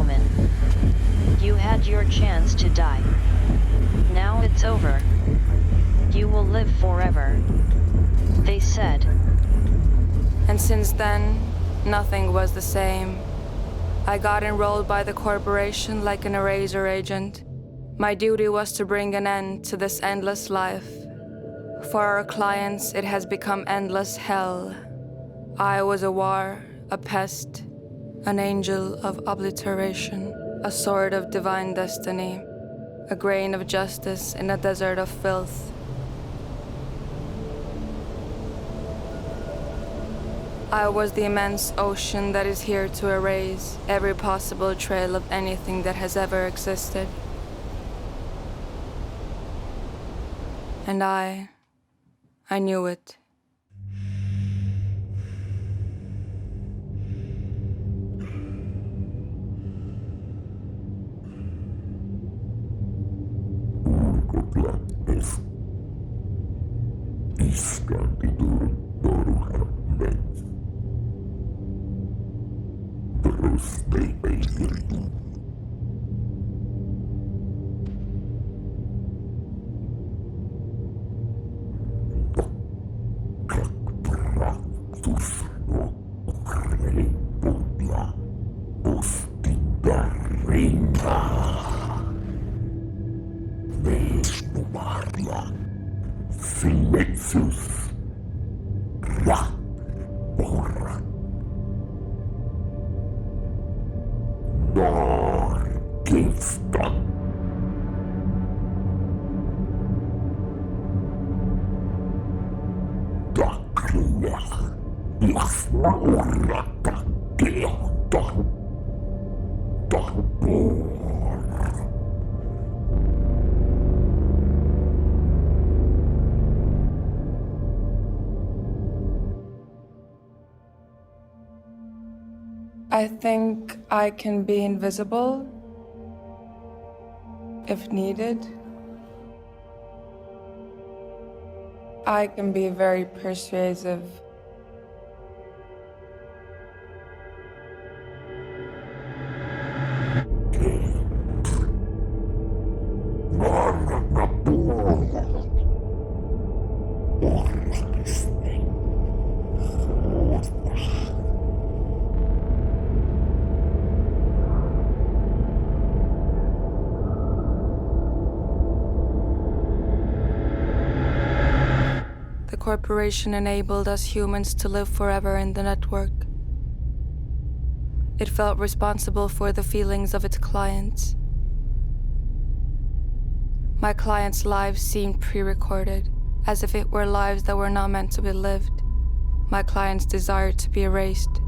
woman. You had your chance to die. Now it's over. You will live forever, they said. And since then, nothing was the same. I got enrolled by the corporation like an eraser agent. My duty was to bring an end to this endless life. For our clients, it has become endless hell. I was a war, a pest, an angel of obliteration, a sword of divine destiny, a grain of justice in a desert of filth. I was the immense ocean that is here to erase every possible trail of anything that has ever existed. And I knew it. I think I can be invisible if needed. I can be very persuasive. The corporation enabled us humans to live forever in the network. It felt responsible for the feelings of its clients. My clients' lives seemed pre-recorded, as if it were lives that were not meant to be lived. My clients desired to be erased.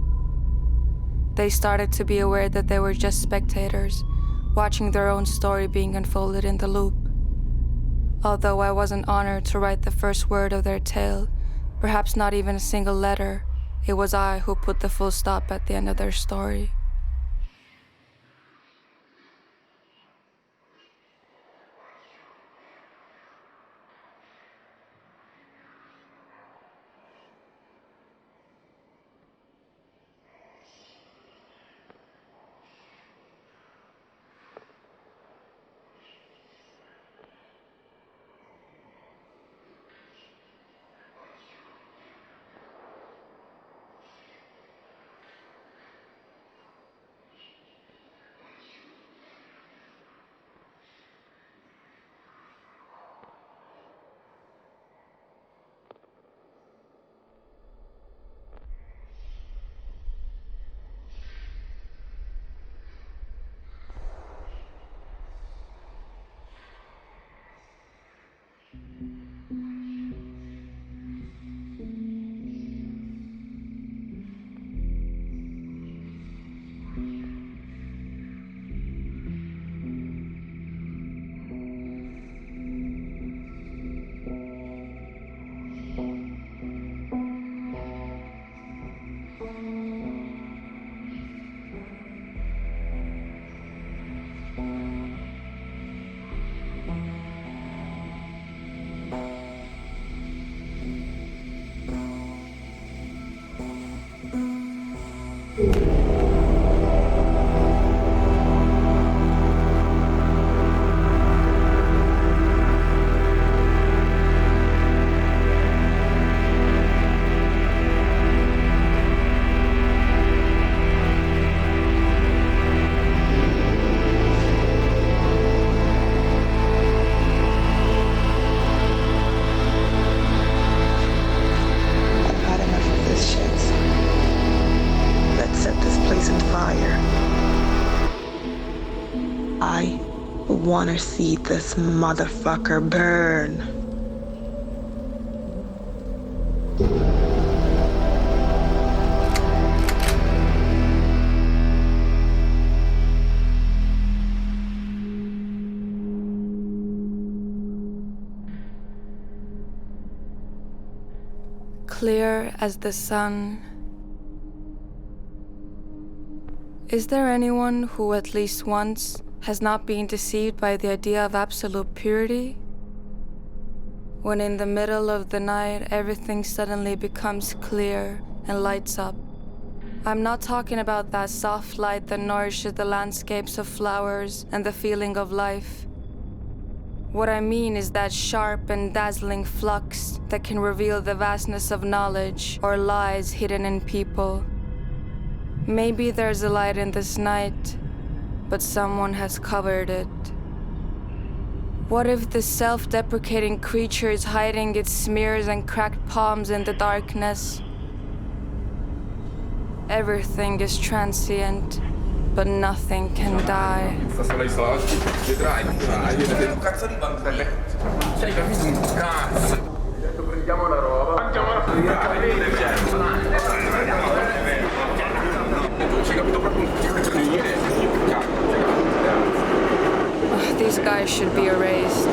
They started to be aware that they were just spectators, watching their own story being unfolded in the loop. Although I wasn't honored to write the first word of their tale, perhaps not even a single letter, it was I who put the full stop at the end of their story. wanna see this motherfucker burn. Clear as the sun. Is there anyone who at least once has not been deceived by the idea of absolute purity? When in the middle of the night everything suddenly becomes clear and lights up. I'm not talking about that soft light that nourishes the landscapes of flowers and the feeling of life. What I mean is that sharp and dazzling flux that can reveal the vastness of knowledge or lies hidden in people. Maybe there's a light in this night, but someone has covered it. What if the self-deprecating creature is hiding its smears and cracked palms in the darkness? Everything is transient, but nothing can die. These guys should be erased.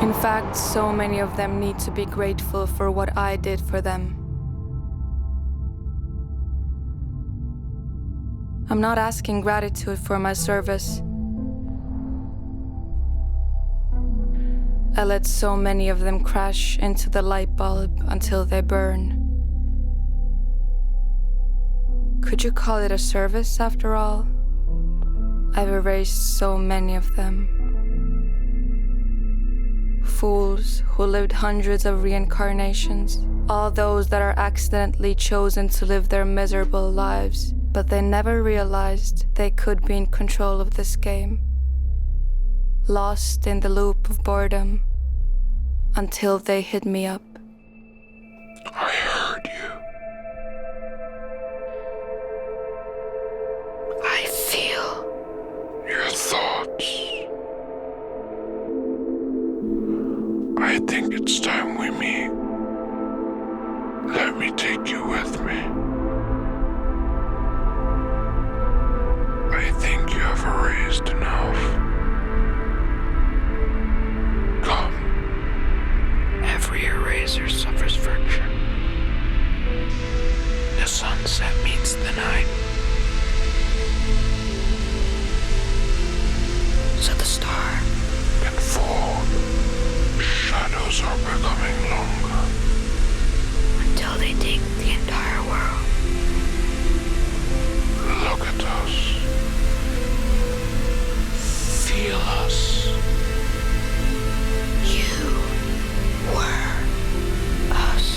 In fact, so many of them need to be grateful for what I did for them. I'm not asking gratitude for my service. I let so many of them crash into the light bulb until they burn. Could you call it a service after all? I've erased so many of them. Fools who lived hundreds of reincarnations, all those that are accidentally chosen to live their miserable lives, but they never realized they could be in control of this game. Lost in the loop of boredom, until they hit me up. I heard you. I feel Your thoughts. I think it's time we meet. Let me take you with me. I think you have erased enough. Come. Every eraser suffers friction. The sunset meets the night. So the star Can fall. Shadows are becoming longer. until they take the entire world. Look at us. Feel us. You were us.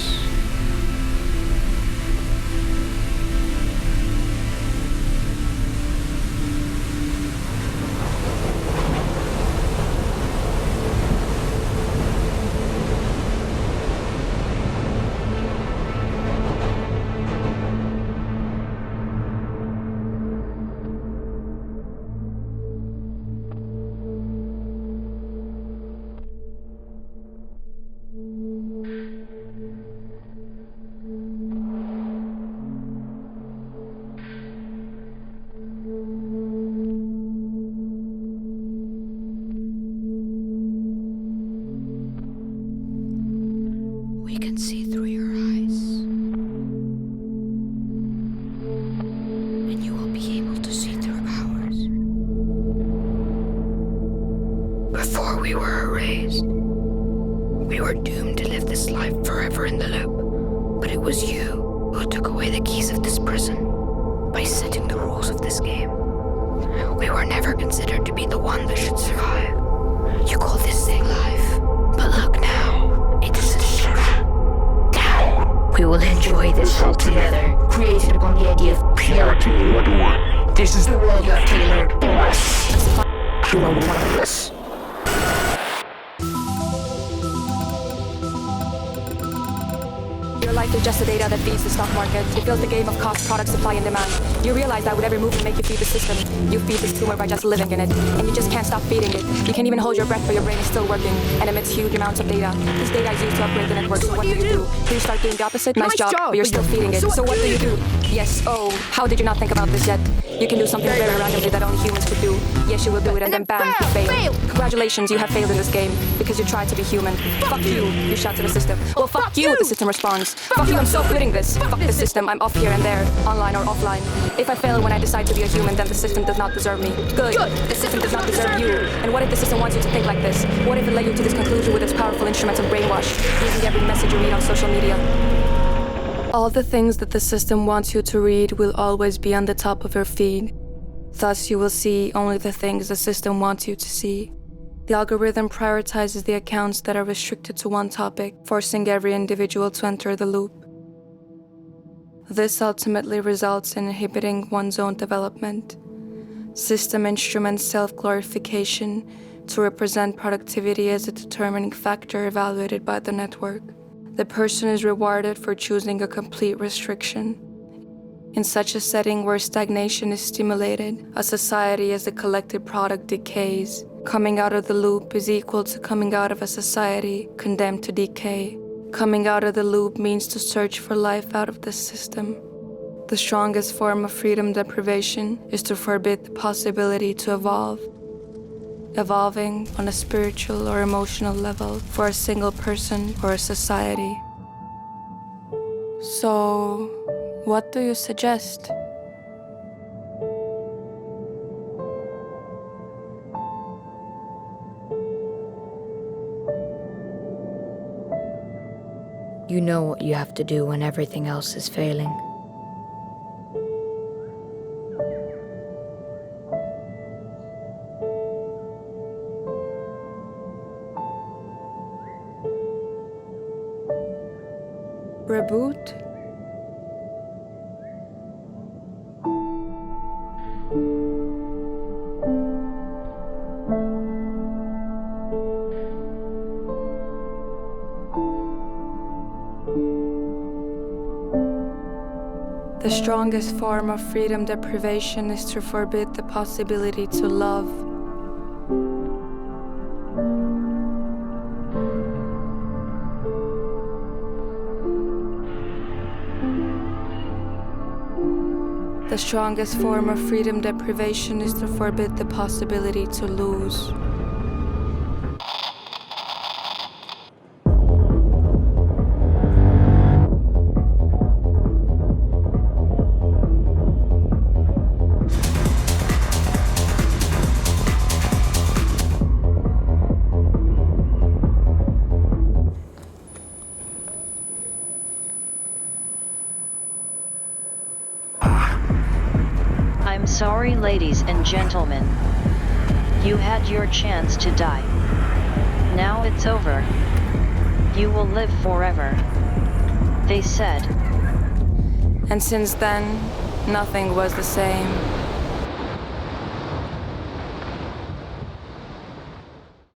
We can see through your eyes. And you will be able to see through ours. Before we were erased, we were doomed to live this life forever in the loop. But it was you who took away the keys of this prison by setting the rules of this game. We were never considered to be the one that should survive. You call this thing life, but look now, it is a trap. Now, we will enjoy this world together, created upon the idea of purity. This is the world you have tailored for us. You are one of us. is just the data that feeds the stock market. It fills the game of cost, product, supply, and demand. You realize that with every move you make, you feed the system. You feed this tumor by just living in it, and you just can't stop feeding it. You can't even hold your breath, but your brain is still working and emits huge amounts of data. This data is used to upgrade the network, so what do you do? Do you start doing the opposite? Nice job, but you're still feeding it. So what do you do? Yes, oh, how did you not think about this yet? You can do something very randomly that only humans could do. Yes, you will do it, and then bam, you fail. Congratulations, you have failed in this game, because you tried to be human. Fuck you shout to the system. Well, fuck you, the system responds. Fuck you, I'm so quitting this. Fuck the system, I'm off here and there, online or offline. If I fail when I decide to be a human, then the system does not deserve me. Good, the system does not deserve you. And what if the system wants you to think like this? What if it led you to this conclusion with its powerful instruments of brainwash, using every message you read on social media? All the things that the system wants you to read will always be on the top of your feed. Thus, you will see only the things the system wants you to see. The algorithm prioritizes the accounts that are restricted to one topic, forcing every individual to enter the loop. This ultimately results in inhibiting one's own development. System instruments self-glorification to represent productivity as a determining factor evaluated by the network. The person is rewarded for choosing a complete restriction. In such a setting where stagnation is stimulated, a society as a collective product decays. Coming out of the loop is equal to coming out of a society condemned to decay. Coming out of the loop means to search for life out of the system. The strongest form of freedom deprivation is to forbid the possibility to evolve. Evolving on a spiritual or emotional level for a single person or a society. So, what do you suggest? You know what you have to do when everything else is failing. Reboot? The strongest form of freedom deprivation is to forbid the possibility to love. The strongest form of freedom deprivation is to forbid the possibility to lose. I'm sorry, ladies and gentlemen. You had your chance to die. Now it's over. You will live forever, they said. And since then, nothing was the same.